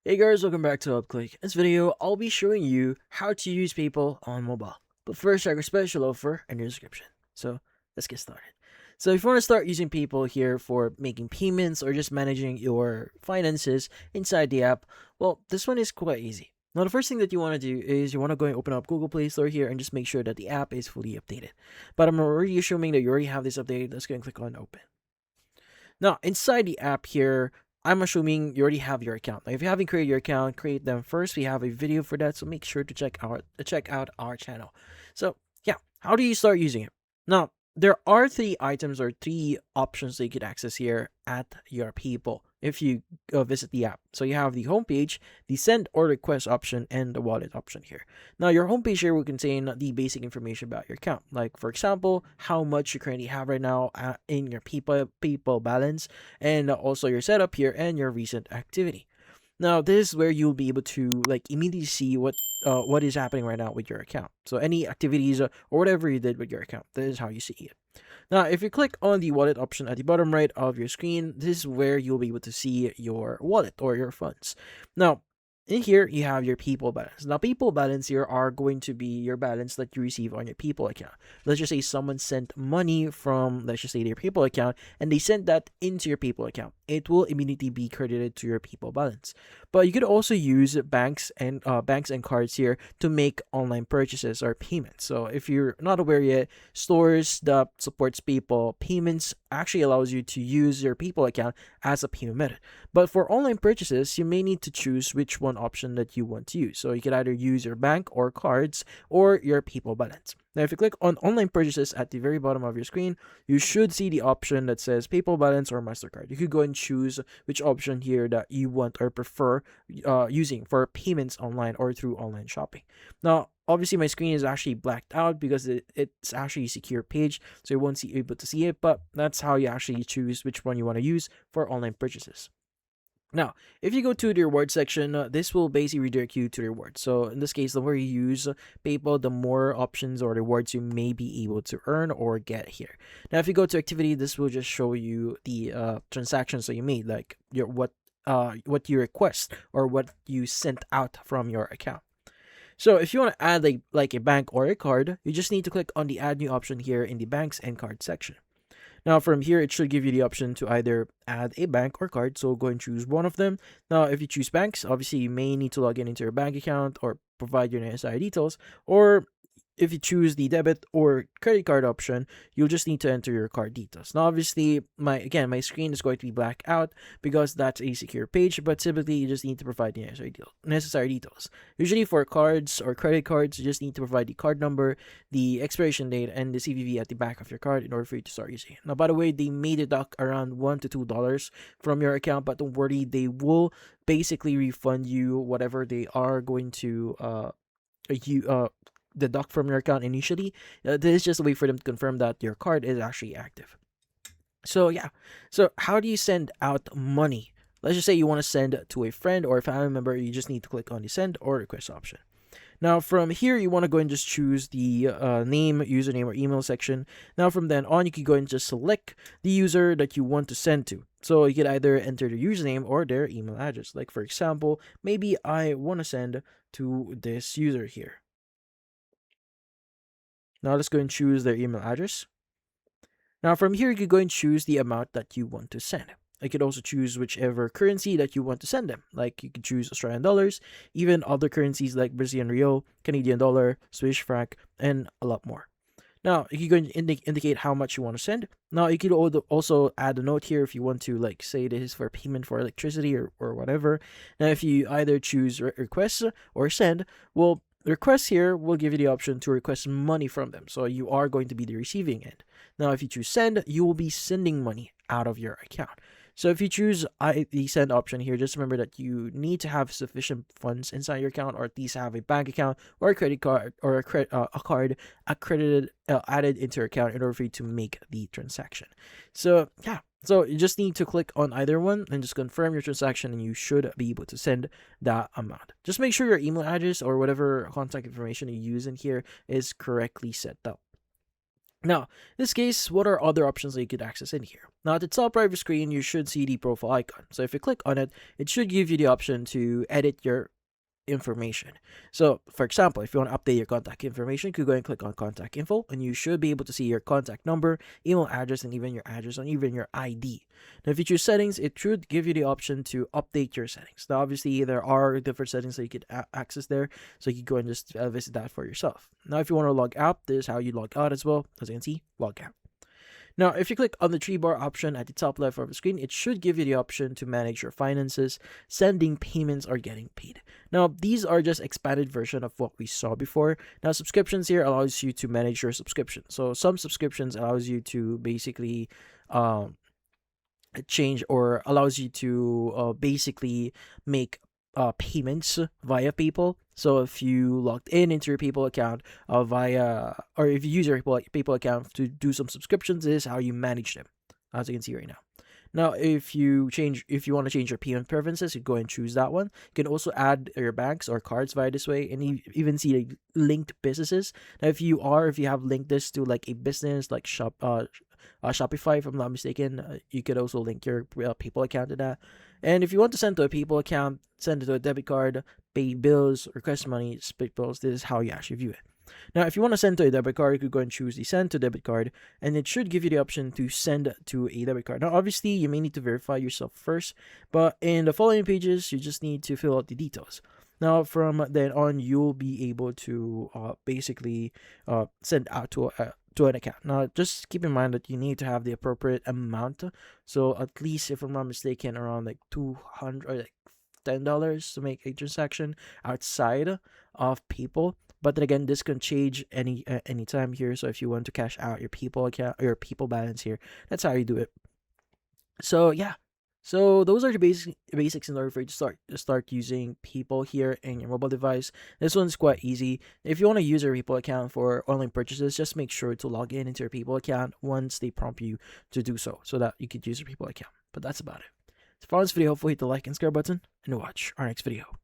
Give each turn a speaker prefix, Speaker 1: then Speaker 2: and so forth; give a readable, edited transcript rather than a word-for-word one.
Speaker 1: Hey guys, welcome back to UpClick. In this video, I'll be showing you how to use PayPal on mobile. But first, check our special offer in the description. So, let's get started. So, if you want to start using PayPal here for making payments or just managing your finances inside the app, well, this one is quite easy. Now, the first thing that you want to do is you want to go and open up Google Play Store here and just make sure that the app is fully updated. But I'm already assuming that you already have this updated. Let's go and click on Open. Now, inside the app here, I'm assuming you already have your account. Now, if you haven't created your account, create them first. We have a video for that, so make sure to check out our channel. So, yeah, how do you start using it? Now, there are three items or three options that you can access here at your people if you visit the app. So you have the homepage, the send or request option, and the wallet option here. Now, your homepage here will contain the basic information about your account, like for example, how much you currently have right now in your people balance, and also your setup here and your recent activity. Now, this is where you'll be able to like immediately see what is happening right now with your account. So any activities or whatever you did with your account, this is how you see it. Now, if you click on the wallet option at the bottom right of your screen, this is where you'll be able to see your wallet or your funds. Now, in here, you have your people balance. Now, people balance here are going to be your balance that you receive on your people account. Let's just say someone sent money from, let's just say, their people account, and they sent that into your people account. It will immediately be credited to your people balance. But you could also use banks and cards here to make online purchases or payments. So if you're not aware yet, stores that supports PayPal payments actually allows you to use your PayPal account as a payment method. But for online purchases, you may need to choose which one option that you want to use. So you can either use your bank or cards or your PayPal balance. Now, if you click on online purchases at the very bottom of your screen, you should see the option that says PayPal balance or MasterCard. You could go and choose which option here that you want or prefer using for payments online or through online shopping. Now, obviously, my screen is actually blacked out because it's actually a secure page, so you won't be able to see it, but that's how you actually choose which one you want to use for online purchases. Now, if you go to the reward section, this will basically redirect you to the rewards. So in this case, the more you use PayPal, the more options or rewards you may be able to earn or get here. Now, if you go to activity, this will just show you the transactions that you made, like what you request or what you sent out from your account. So if you want to add like a bank or a card, you just need to click on the add new option here in the banks and card section. Now from here, it should give you the option to either add a bank or card. So go and choose one of them. Now, if you choose banks, obviously you may need to log in into your bank account or provide your necessary details. Or if you choose the debit or credit card option, you'll just need to enter your card details. Now, obviously, my screen is going to be black out because that's a secure page, but typically you just need to provide the necessary details. Usually for cards or credit cards, you just need to provide the card number, the expiration date, and the CVV at the back of your card in order for you to start using it. Now, by the way, they may deduct around $1 to $2 from your account, but don't worry, they will basically refund you whatever they are going to you deduct from your account initially. This is just a way for them to confirm that your card is actually active. So yeah, so how do you send out money? Let's just say you want to send to a friend or a family member. You just need to click on the send or request option. Now from here, you want to go and just choose the name, username, or email section. Now from then on, you can go and just select the user that you want to send to. So you can either enter their username or their email address. Like for example, maybe I want to send to this user here. Now let's go and choose their email address. Now from here, you can go and choose the amount that you want to send. You could also choose whichever currency that you want to send them. Like you could choose Australian dollars, even other currencies like Brazilian real, Canadian dollar, Swiss franc, and a lot more. Now, you can go and indicate how much you want to send. Now, you could also add a note here if you want to, like, say this is for payment for electricity or whatever. Now, if you either choose request or send, well, request here will give you the option to request money from them. So you are going to be the receiving end. Now, if you choose send, you will be sending money out of your account. So if you choose the send option here, just remember that you need to have sufficient funds inside your account, or at least have a bank account or a credit card or a card accredited added into your account in order for you to make the transaction. So yeah. So you just need to click on either one and just confirm your transaction, and you should be able to send that amount. Just make sure your email address or whatever contact information you use in here is correctly set up. Now, in this case, what are other options that you could access in here? Now, at the top right of your screen, you should see the profile icon. So if you click on it, it should give you the option to edit your information. So, for example, if you want to update your contact information, you could go and click on contact info, and you should be able to see your contact number, email address, and even your address, and even your ID. Now, if you choose settings, it should give you the option to update your settings. Now, obviously, there are different settings that you could access there, so you can go and just visit that for yourself. Now, if you want to log out, this is how you log out as well. As you can see, log out. Now, if you click on the three bar option at the top left of the screen, it should give you the option to manage your finances, sending payments, or getting paid. Now, these are just expanded version of what we saw before. Now, subscriptions here allows you to manage your subscription. So some subscriptions allows you to basically change, or allows you to basically make payments via PayPal. So if you logged in into your PayPal account via, or if you use your PayPal account to do some subscriptions, this is how you manage them, as you can see right now. Now, if you want to change your payment preferences, you go and choose that one. You can also add your banks or cards via this way, and you even see like linked businesses. Now, if you have linked this to like a business like Shopify, if I'm not mistaken, you could also link your PayPal account to that. And if you want to send to a PayPal account, send it to a debit card, pay bills, request money, split bills, this is how you actually view it. Now, if you want to send to a debit card, you could go and choose the send to debit card, and it should give you the option to send to a debit card. Now, obviously, you may need to verify yourself first, but in the following pages, you just need to fill out the details. Now, from then on, you'll be able to basically send out to an account. Now, just keep in mind that you need to have the appropriate amount. So at least, if I'm not mistaken, around like $200 or like $10 to make a transaction outside of PayPal. But then again, this can change any time here. So if you want to cash out your PayPal account or your PayPal balance here, that's how you do it. So yeah. So those are the basics in order for you to start using PayPal here in your mobile device. This one's quite easy. If you want to use your PayPal account for online purchases, just make sure to log in into your PayPal account once they prompt you to do so that you could use your PayPal account. But that's about it. So for this video, hopefully hit the like and subscribe button and watch our next video.